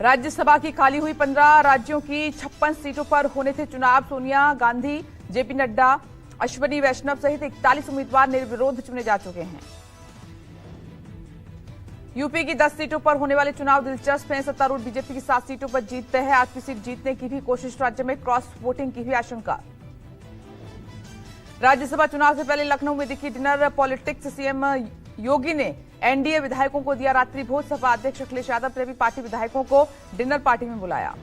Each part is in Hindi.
राज्यसभा की खाली हुई 15 राज्यों की 56 सीटों पर होने थे चुनाव। सोनिया गांधी, जेपी नड्डा, अश्विनी वैष्णव सहित 41 उम्मीदवार निर्विरोध चुने जा चुके हैं। यूपी की 10 सीटों पर होने वाले चुनाव दिलचस्प हैं। सत्तारूढ़ बीजेपी की 7 सीटों पर जीत तय है। 8वीं सीट जीतने की भी कोशिश। राज्य में क्रॉस वोटिंग की भी आशंका। राज्यसभा चुनाव से पहले लखनऊ में दिखी डिनर पॉलिटिक्स। सीएम योगी ने एनडीए विधायकों को दिया रात्रि भोज। सपा अध्यक्ष अखिलेश यादव ने भी पार्टी विधायकों को डिनर पार्टी में बुलाया।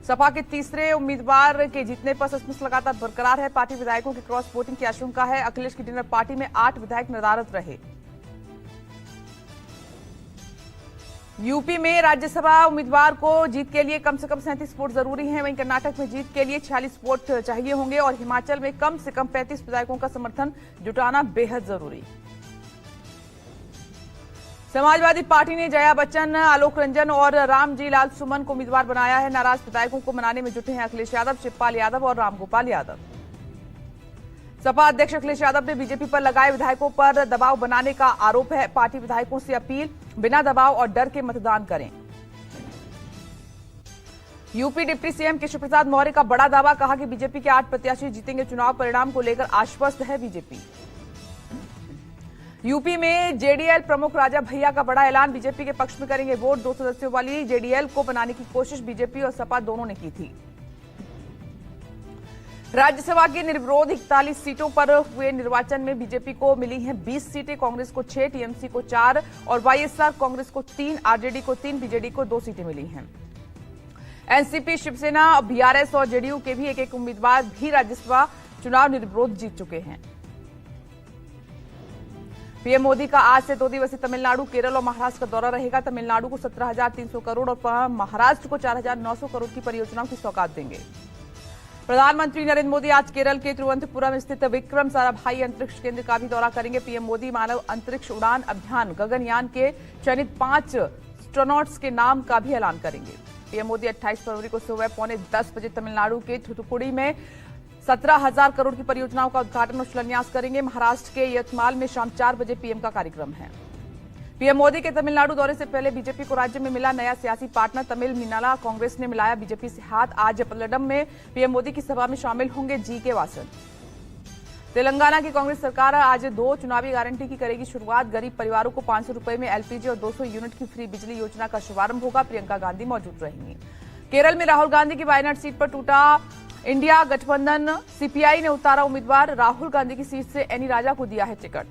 सपा के तीसरे उम्मीदवार के जीतने पर सस्पेंस लगातार बरकरार है। पार्टी विधायकों की क्रॉस वोटिंग की आशंका है। अखिलेश की डिनर पार्टी में 8 विधायक नदारद रहे। यूपी में राज्यसभा उम्मीदवार को जीत के लिए कम से कम 37 वोट जरूरी हैं। वहीं कर्नाटक में जीत के लिए 46 वोट चाहिए होंगे और हिमाचल में कम से कम 35 विधायकों का समर्थन जुटाना बेहद जरूरी। समाजवादी पार्टी ने जया बच्चन, आलोक रंजन और रामजी लाल सुमन को उम्मीदवार बनाया है। नाराज विधायकों को मनाने में जुटे हैं अखिलेश यादव, शिवपाल यादव और रामगोपाल यादव। सपा अध्यक्ष अखिलेश यादव ने बीजेपी पर लगाए विधायकों पर दबाव बनाने का आरोप है। पार्टी विधायकों से अपील, बिना दबाव और डर के मतदान करें। UP deputy CM Keshav Prasad Maurya का बड़ा दावा। कहा कि बीजेपी के 8 प्रत्याशी जीतेंगे। चुनाव परिणाम को लेकर आश्वस्त है बीजेपी। यूपी में जेडीएल प्रमुख राजा भैया का बड़ा ऐलान। बीजेपी के पक्ष में करेंगे वोट। 2 सदस्यों वाली जेडीएल को बनाने की कोशिश बीजेपी और सपा दोनों ने की थी। राज्यसभा की निर्विरोध 41 सीटों पर हुए निर्वाचन में बीजेपी को मिली हैं 20 सीटें, कांग्रेस को 6, टीएमसी को 4 और वाईएसआर कांग्रेस को 3, आरजेडी को 3, बीजेडी को 2 सीटें मिली हैं। एनसीपी, शिवसेना, बीआरएस और जेडीयू के भी एक उम्मीदवार भी राज्यसभा चुनाव निर्विरोध जीत चुके हैं। पीएम मोदी का आज से 2 दिवसीय तमिलनाडु, केरल और महाराष्ट्र का दौरा रहेगा। तमिलनाडु को 17,300 करोड़ और महाराष्ट्र को 4,900 करोड़ की परियोजनाओं की सौगात देंगे। प्रधानमंत्री नरेंद्र मोदी आज केरल के तिरुवनंतपुरम स्थित विक्रम साराभाई अंतरिक्ष केंद्र का भी दौरा करेंगे। पीएम मोदी मानव अंतरिक्ष उड़ान अभियान गगनयान के चयनित 5 एस्ट्रोनॉट्स के नाम का भी ऐलान करेंगे। पीएम मोदी 28 फरवरी को सुबह 9:45 बजे तमिलनाडु के थुथुकुडी में 17,000 करोड़ की परियोजनाओं का उद्घाटन और शिलान्यास करेंगे। महाराष्ट्र के यवतमाल में शाम 4 बजे पीएम का कार्यक्रम है। पीएम मोदी के तमिलनाडु दौरे से पहले बीजेपी को राज्य में मिला नया सियासी पार्टनर। तमिल मिनाला कांग्रेस ने मिलाया बीजेपी से हाथ। आज पल्लडम में पीएम मोदी की सभा में शामिल होंगे जीके वासन। तेलंगाना की कांग्रेस सरकार आज 2 चुनावी गारंटी की करेगी शुरुआत। गरीब परिवारों को 500 रुपए में एलपीजी और 200 यूनिट की फ्री बिजली योजना का शुभारंभ होगा। प्रियंका गांधी मौजूद रहेंगी। केरल में राहुल गांधी की वायनाड सीट पर टूटा इंडिया गठबंधन। सीपीआई ने उतारा उम्मीदवार। राहुल गांधी की सीट से एनी राजा को दिया है टिकट।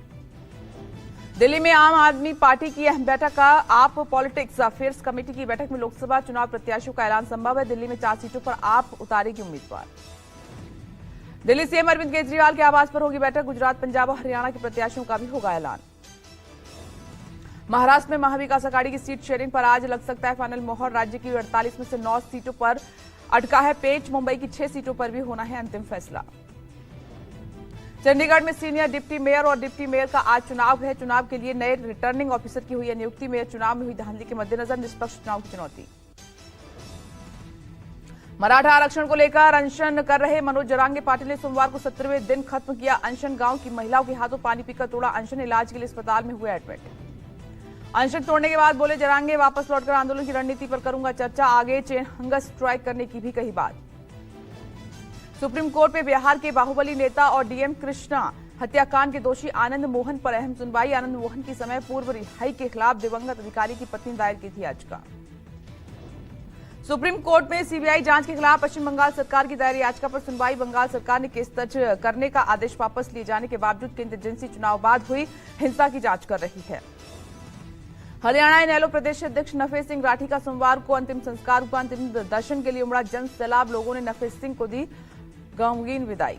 दिल्ली में आम आदमी पार्टी की अहम बैठक आप पॉलिटिक्स अफेयर्स कमेटी की बैठक में लोकसभा चुनाव प्रत्याशियों का ऐलान संभव है। दिल्ली में 4 सीटों पर आप उतारेगी उम्मीदवार। दिल्ली सीएम अरविंद केजरीवाल के आवास पर होगी बैठक। गुजरात, पंजाब और हरियाणा के प्रत्याशियों का भी होगा ऐलान। महाराष्ट्र में महाविकास अघाड़ी की सीट शेयरिंग पर आज लग सकता है फाइनल मोहर। राज्य की 48 में से 9 सीटों पर अटका है पेच। मुंबई की 6 सीटों पर भी होना है अंतिम फैसला। चंडीगढ़ में सीनियर डिप्टी मेयर और डिप्टी मेयर का आज चुनाव है। चुनाव के लिए नए रिटर्निंग ऑफिसर की हुई है नियुक्ति। मेयर चुनाव में हुई धांधली के मद्देनजर निष्पक्ष चुनाव की चुनौती। मराठा आरक्षण को लेकर अनशन कर रहे मनोज जरांगे पाटिल ने सोमवार को 17वें दिन खत्म किया अनशन। गांव की महिलाओं के हाथों पानी पीकर तोड़ा अनशन। इलाज के लिए अस्पताल में हुए एडमिट। अनशन तोड़ने के बाद बोले जरांगे, वापस लौटकर आंदोलन की रणनीति पर करूंगा चर्चा। आगे चेन हंगर स्ट्राइक करने की भी कही बात। सुप्रीम कोर्ट में बिहार के बाहुबली नेता और डीएम कृष्णा हत्याकांड के दोषी आनंद मोहन पर अहम सुनवाई। आनंद मोहन की समय पूर्व रिहाई के खिलाफ दिवंगत अधिकारी की पत्नी ने दायर की थी याचिका। सुप्रीम कोर्ट में सीबीआई जांच के खिलाफ पश्चिम बंगाल सरकार की दायर याचिका पर सुनवाई। बंगाल सरकार ने केस दर्ज करने का आदेश वापस लिए जाने के बावजूद केंद्रीय एजेंसी चुनाव बाद हुई हिंसा की जांच कर रही है। हरियाणा इनेलो प्रदेश अध्यक्ष नफेस सिंह राठी का सोमवार को अंतिम संस्कार हुआ। अंतिम दर्शन के लिए उमड़ा जन सैलाब। लोगों ने नफेस सिंह को दी गमगीन विदाई।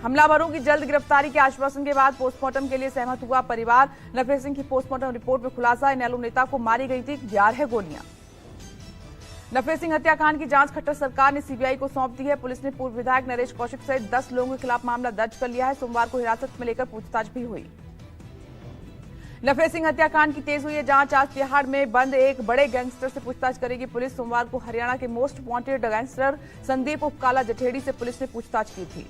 हमलावरों की जल्द गिरफ्तारी के आश्वासन के बाद पोस्टमार्टम के लिए सहमत हुआ परिवार। नफेस सिंह की पोस्टमार्टम रिपोर्ट में खुलासा, इनेलो नेता को मारी गई थी 11 गोलियां। नफेस सिंह हत्याकांड की जांच खट्टर सरकार ने सीबीआई को सौंप दी है। पुलिस ने पूर्व विधायक नरेश कौशिक सहित 10 लोगों के खिलाफ मामला दर्ज कर लिया है। सोमवार को हिरासत में लेकर पूछताछ भी हुई। नफेस सिंह हत्याकांड की तेज हुई है जांच। आज तिहाड़ में बंद एक बड़े गैंगस्टर से पूछताछ करेगी पुलिस। सोमवार को हरियाणा के मोस्ट वांटेड गैंगस्टर संदीप उप काला जठेड़ी से पुलिस ने पूछताछ की थी।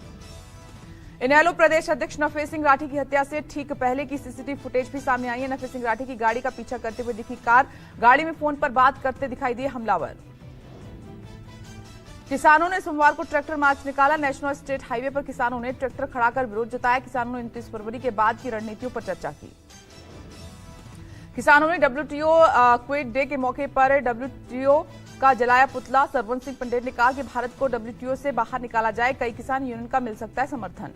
इनेलो प्रदेश अध्यक्ष नफे सिंह राठी की हत्या से ठीक पहले की सीसीटीवी फुटेज भी सामने आई है। नफे सिंह राठी की गाड़ी का पीछा करते हुए दिखी कार, गाड़ी में फोन पर बात करते दिखाई दिए हमलावर। किसानों ने सोमवार को ट्रैक्टर मार्च निकाला। नेशनल स्टेट हाईवे पर किसानों ने ट्रैक्टर खड़ा कर विरोध जताया। किसानों ने 29 फरवरी के बाद की रणनीतियों पर चर्चा की। किसानों ने WTO क्विट डे के मौके पर WTO का जलाया पुतला। सरवन सिंह पंडेर ने कहा कि भारत को WTO से बाहर निकाला जाए, कई किसान यूनियन का मिल सकता है समर्थन।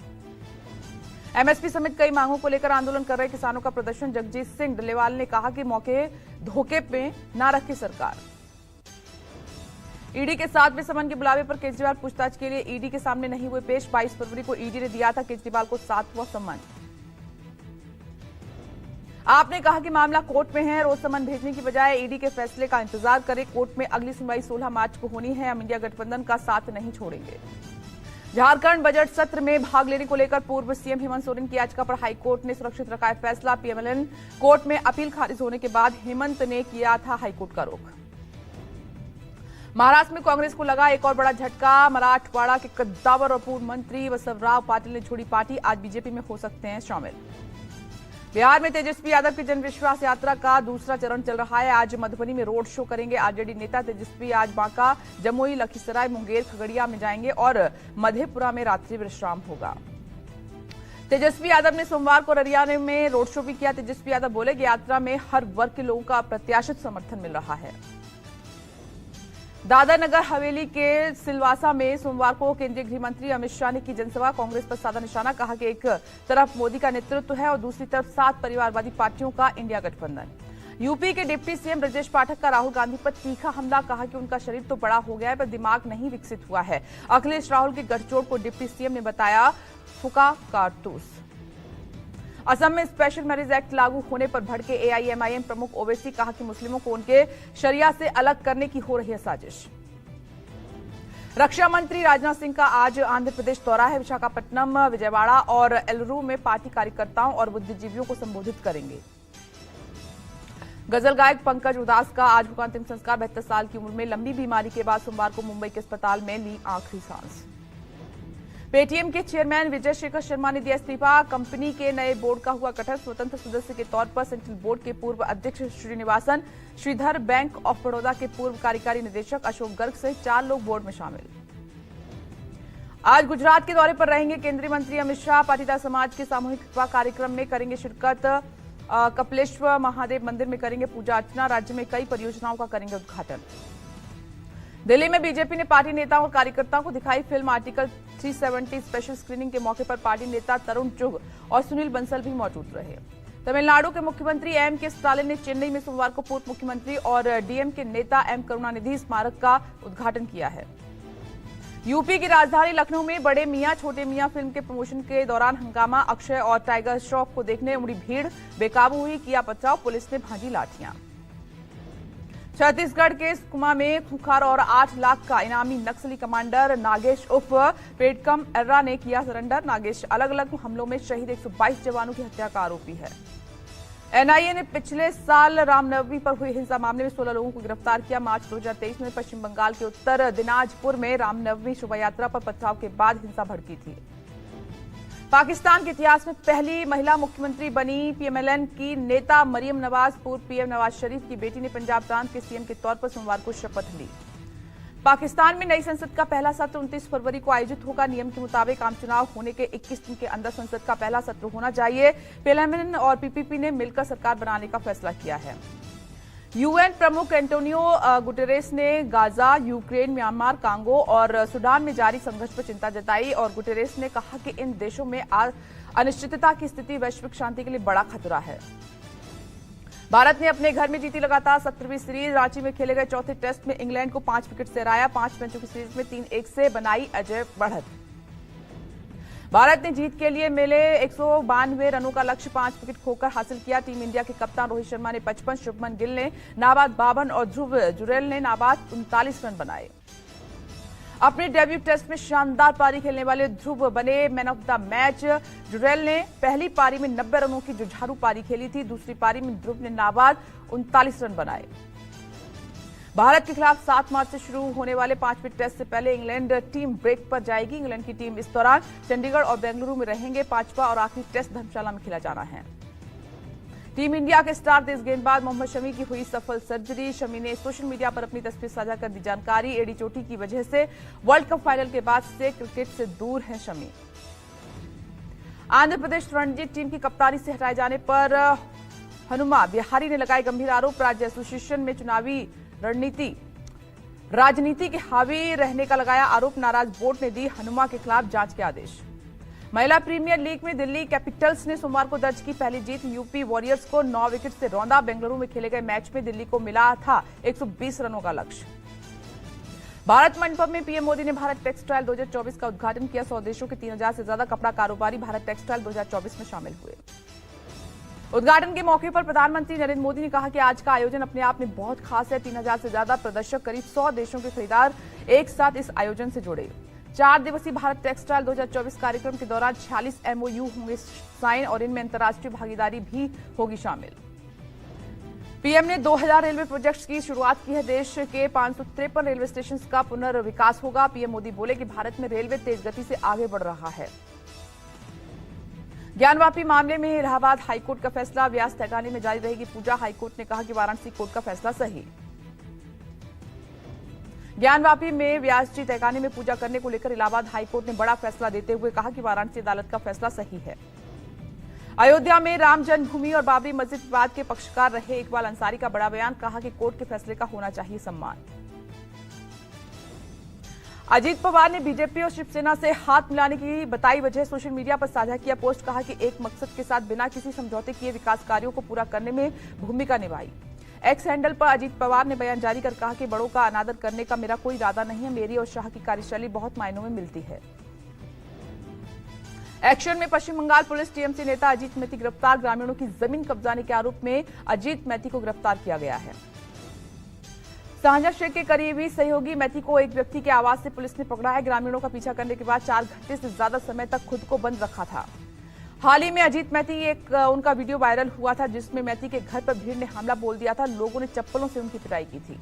MSP समेत कई मांगों को लेकर आंदोलन कर रहे किसानों का प्रदर्शन। जगजीत सिंह डलेवाल ने कहा कि मौके धोखे पे ना रखे सरकार। ईडी के 7वें समन के बुलावे पर केजरीवाल पूछताछ के लिए ईडी के सामने नहीं हुए पेश। 22 फरवरी को ईडी ने दिया था केजरीवाल को 7वां समन। आपने कहा कि मामला कोर्ट में है, रोज समन भेजने की बजाय ईडी के फैसले का इंतजार करें। कोर्ट में अगली सुनवाई 16 मार्च को होनी है। हम इंडिया गठबंधन का साथ नहीं छोड़ेंगे। झारखंड बजट सत्र में भाग लेने को लेकर पूर्व सीएम हेमंत सोरेन की याचिका पर हाईकोर्ट ने सुरक्षित रखा है फैसला। PMLN कोर्ट में अपील खारिज होने के बाद हेमंत ने किया था हाईकोर्ट का रुख। महाराष्ट्र में कांग्रेस को लगा एक और बड़ा झटका। मराठवाड़ा के कद्दावर और पूर्व मंत्री बसवराव पाटिल ने छोड़ी पार्टी, आज बीजेपी में हो सकते हैं शामिल। बिहार में तेजस्वी यादव की जन विश्वास यात्रा का दूसरा चरण चल रहा है। आज मधुबनी में रोड शो करेंगे आरजेडी नेता तेजस्वी। आज बांका, जमुई, लखीसराय, मुंगेर, खगड़िया में जाएंगे और मधेपुरा में रात्रि विश्राम होगा। तेजस्वी यादव ने सोमवार को हरियाणा में रोड शो भी किया। तेजस्वी यादव बोले कि यात्रा में हर वर्ग के लोगों का अप्रत्याशित समर्थन मिल रहा है। दादर नगर हवेली के सिलवासा में सोमवार को केंद्रीय गृह मंत्री अमित शाह ने की जनसभा। कांग्रेस पर साधा निशाना, कहा कि एक तरफ मोदी का नेतृत्व है और दूसरी तरफ 7 परिवारवादी पार्टियों का इंडिया गठबंधन। यूपी के डिप्टी सीएम ब्रजेश पाठक का राहुल गांधी पर तीखा हमला, कहा कि उनका शरीर तो बड़ा हो गया है पर दिमाग नहीं विकसित हुआ है। अखिलेश राहुल के गठजोड़ को डिप्टी सीएम ने बताया फुका कारतूस। असम में स्पेशल मैरिज एक्ट लागू होने पर भड़के AIMIM प्रमुख ओवैसी, कहा कि मुस्लिमों को उनके शरिया से अलग करने की हो रही है साजिश। रक्षा मंत्री राजनाथ सिंह का आज आंध्र प्रदेश दौरा है। विशाखापट्टनम, विजयवाड़ा और एलुरू में पार्टी कार्यकर्ताओं और बुद्धिजीवियों को संबोधित करेंगे। गजल गायक पंकज उदास का आज हुआ अंतिम संस्कार। 72 साल की उम्र में लंबी बीमारी के बाद सोमवार को मुंबई के अस्पताल में ली आखिरी सांस। पेटीएम के चेयरमैन विजय शेखर शर्मा ने दिया इस्तीफा। कंपनी के नए बोर्ड का हुआ गठन। स्वतंत्र सदस्य के तौर पर सेंट्रल बोर्ड के पूर्व अध्यक्ष श्रीनिवासन श्रीधर, बैंक ऑफ बड़ौदा के पूर्व कार्यकारी निदेशक अशोक गर्ग सहित 4 लोग बोर्ड में शामिल। आज गुजरात के दौरे पर रहेंगे केंद्रीय मंत्री अमित शाह। पाटीदार समाज के सामूहिक विवाह कार्यक्रम में करेंगे शिरकत। कपिलेश्वर महादेव मंदिर में करेंगे पूजा अर्चना। राज्य में कई परियोजनाओं का करेंगे उद्घाटन। दिल्ली में बीजेपी ने पार्टी नेताओं और कार्यकर्ताओं को दिखाई फिल्म। आर्टिकल 370 स्पेशल स्क्रीनिंग के मौके पर पार्टी नेता तरुण चुग और सुनील बंसल भी मौजूद रहे। तमिलनाडु के मुख्यमंत्री M.K. स्टालिन ने चेन्नई में सोमवार को पूर्व मुख्यमंत्री और DMK नेता M. करुणानिधि स्मारक का उद्घाटन किया है। यूपी की राजधानी लखनऊ में बड़े मियां छोटे मियां फिल्म के प्रमोशन के दौरान हंगामा। अक्षय और टाइगर श्रॉफ को देखने उमड़ी भीड़, बेकाबू हुई किया पथराव, पुलिस ने भांजी लाठियां। छत्तीसगढ़ के सुकमा में खुंखार और 8 लाख का इनामी नक्सली कमांडर नागेश उर्फ पेडकम एर्रा ने किया सरेंडर। नागेश अलग अलग हमलों में शहीद 122 जवानों की हत्या का आरोपी है। एनआईए ने पिछले साल रामनवमी पर हुई हिंसा मामले में 16 लोगों को गिरफ्तार किया। मार्च 2023 में पश्चिम बंगाल के उत्तर दिनाजपुर में रामनवमी शोभा यात्रा पर पथराव के बाद हिंसा भड़की थी। पाकिस्तान के इतिहास में पहली महिला मुख्यमंत्री बनी PMLN की नेता मरियम नवाज। पूर्व PM नवाज शरीफ की बेटी ने पंजाब प्रांत के CM के तौर पर सोमवार को शपथ ली। पाकिस्तान में नई संसद का पहला सत्र 29 फरवरी को आयोजित होगा। नियम के मुताबिक आम चुनाव होने के 21 दिन के अंदर संसद का पहला सत्र होना चाहिए। PMLN और PPP ने मिलकर सरकार बनाने का फैसला किया है। UN प्रमुख एंटोनियो गुटेरेस ने गाजा, यूक्रेन, म्यांमार, कांगो और सूडान में जारी संघर्ष पर चिंता जताई और गुटेरेस ने कहा कि इन देशों में अनिश्चितता की स्थिति वैश्विक शांति के लिए बड़ा खतरा है। भारत ने अपने घर में जीती लगातार 17वीं सीरीज। रांची में खेले गए चौथे टेस्ट में इंग्लैंड को 5 विकेट से हराया। 5 मैचों की सीरीज में 3-1 से बनाई अजय बढ़त। भारत ने जीत के लिए मिले 192 रनों का लक्ष्य 5 विकेट खोकर हासिल किया। टीम इंडिया के कप्तान रोहित शर्मा ने 55, शुभमन गिल ने नाबाद 52 और ध्रुव जुरेल ने नाबाद 39 रन बनाए। अपने डेब्यू टेस्ट में शानदार पारी खेलने वाले ध्रुव बने man of the match. Jurel ने पहली पारी में 90 रनों की जुझारू पारी खेली थी। दूसरी पारी में ध्रुव ने नाबाद 39 रन बनाए। भारत के खिलाफ 7 मार्च से शुरू होने वाले 5वें टेस्ट से पहले इंग्लैंड टीम ब्रेक पर जाएगी। इंग्लैंड की टीम इस दौरान चंडीगढ़ और बेंगलुरु में रहेंगे। 5वां और आखिरी टेस्ट धर्मशाला में खेला जाना है। टीम इंडिया के स्टार तेज गेंदबाज मोहम्मद शमी की हुई सफल सर्जरी। शमी ने सोशल मीडिया पर अपनी तस्वीर साझा कर दी जानकारी। एड़ी चोटी की वजह से वर्ल्ड कप फाइनल के बाद से क्रिकेट से दूर हैं शमी। आंध्र प्रदेश रणजी टीम की कप्तानी से हटाए जाने पर हनुमा बिहारी ने लगाए गंभीर आरोप। राज्य एसोसिएशन में चुनावी राजनीति के हावी रहने का लगाया आरोप। नाराज बोर्ड ने दी हनुमा के खिलाफ जांच के आदेश। महिला प्रीमियर लीग में दिल्ली कैपिटल्स ने सोमवार को दर्ज की पहली जीत। यूपी वॉरियर्स को 9 विकेट से रौंदा। बेंगलुरु में खेले गए मैच में दिल्ली को मिला था 120 रनों का लक्ष्य। भारत मंडपम में पीएम मोदी ने भारत टेक्सटाइल 2024 का उद्घाटन किया। 100 देशों के 3000 से ज्यादा कपड़ा कारोबारी भारत टेक्सटाइल 2024 में शामिल हुए। उद्घाटन के मौके पर प्रधानमंत्री नरेंद्र मोदी ने कहा कि आज का आयोजन अपने आप में बहुत खास है। 3000 से ज्यादा प्रदर्शक, करीब 100 देशों के खरीदार एक साथ इस आयोजन से जुड़े। 4 दिवसीय भारत टेक्सटाइल 2024 कार्यक्रम के दौरान 46 MOU होंगे साइन और इनमें अंतर्राष्ट्रीय भागीदारी भी होगी शामिल। पीएम ने 2000 रेलवे प्रोजेक्ट्स की शुरुआत की है। देश के 553 रेलवे स्टेशन का पुनर्विकास होगा। पीएम मोदी बोले कि भारत में रेलवे तेज गति से आगे बढ़ रहा है। ज्ञानवापी मामले में इलाहाबाद हाईकोर्ट का फैसला। व्यास तहखाने में जारी रहेगी पूजा। हाईकोर्ट ने कहा कि वाराणसी कोर्ट का फैसला सही। ज्ञानवापी में व्यास जी तहखाने में पूजा करने को लेकर इलाहाबाद हाईकोर्ट ने बड़ा फैसला देते हुए कहा कि वाराणसी अदालत का फैसला सही है। अयोध्या में राम जन्मभूमि और बाबरी मस्जिद विवाद के पक्षकार रहे इकबाल अंसारी का बड़ा बयान। कहा कि कोर्ट के फैसले का होना चाहिए सम्मान। अजीत पवार ने बीजेपी और शिवसेना से हाथ मिलाने की बताई वजह। सोशल मीडिया पर साझा किया पोस्ट। कहा कि एक मकसद के साथ बिना किसी समझौते किए विकास कार्यों को पूरा करने में भूमिका निभाई। एक्स हैंडल पर अजीत पवार ने बयान जारी कर कहा कि बड़ों का अनादर करने का मेरा कोई इरादा नहीं है। मेरी और शाह की कार्यशैली बहुत मायनों में मिलती है। एक्शन में पश्चिम बंगाल पुलिस। टीएमसी नेता अजीत मैती गिरफ्तार। ग्रामीणों की जमीन कब्जाने के आरोप में अजीत मैती को गिरफ्तार किया गया है। साझा शेख के करीबी सहयोगी मैती को एक व्यक्ति के आवास से पुलिस ने पकड़ा है। ग्रामीणों का पीछा करने के बाद 4 घंटे से ज्यादा समय तक खुद को बंद रखा था। हाल ही में अजीत मैती उनका वीडियो वायरल हुआ था जिसमें मैती के घर पर भीड़ ने हमला बोल दिया था। लोगों ने चप्पलों से उनकी पिटाई की थी।